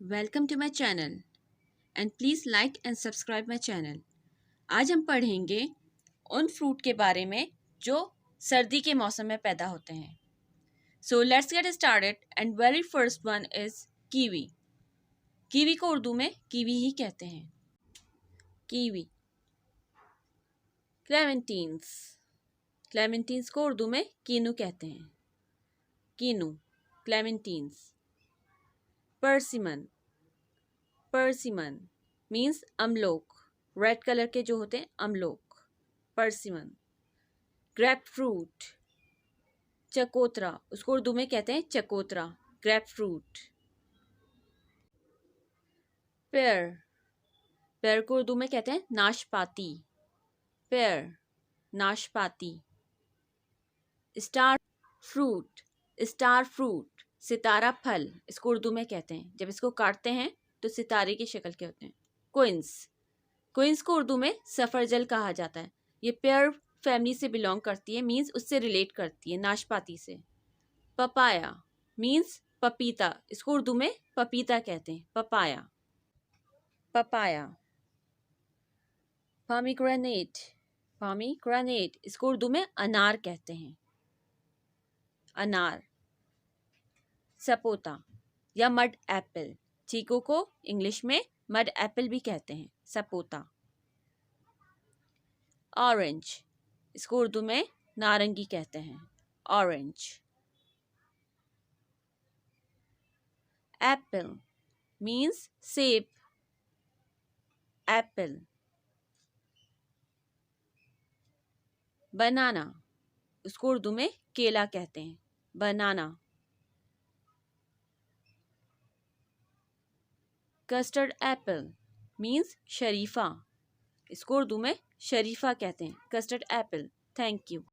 Welcome to my channel and please like and subscribe my channel. आज हम पढ़ेंगे उन फ्रूट के बारे में जो सर्दी के मौसम में पैदा होते हैं। So let's get started and very first one is kiwi. Kiwi को उर्दू में कीवी ही कहते हैं। कीवी। क्लेमेंटीन्स। क्लेमेंटीन्स को उर्दू में कीनू कहते हैं। कीनू, क्लेमेंटीन्स। पर्सिमन। पर्सिमन मीन्स अमलोक, रेड कलर के जो होते हैं अमलोक, पर्सिमन। ग्रेप फ्रूट, चकोतरा, उसको उर्दू में कहते हैं चकोतरा, ग्रेप फ्रूट। पेयर, पेयर को उर्दू में कहते हैं नाशपाती, पेयर, नाशपाती। स्टार फ्रूट, स्टार फ्रूट, सितारा फल, इसको उर्दू में कहते हैं, जब इसको काटते हैं तो सितारे की शक्ल के होते हैं। क्विंस, क्विंस को उर्दू में सफरजल कहा जाता है। ये पेयर फैमिली से बिलोंग करती है, मीन्स उससे रिलेट करती है, नाशपाती से। पपाया मीन्स पपीता, इसको उर्दू में पपीता कहते हैं, पपाया, पपाया। पॉमीग्रेनेट, पॉमीग्रेनेट, इसको उर्दू में अनार कहते हैं, अनार। सपोता या मड एप्पल, चीकू को इंग्लिश में मड एप्पल भी कहते हैं, सपोता। ऑरेंज, इसको उर्दू में नारंगी कहते हैं, ऑरेंज। एप्पल मीन्स सेब, एप्पल। बनाना, उसको उर्दू में केला कहते हैं, बनाना। कस्टर्ड एप्पल मीन्स शरीफा, इसको उर्दू में शरीफा कहते हैं, कस्टर्ड एप्पल। Thank you.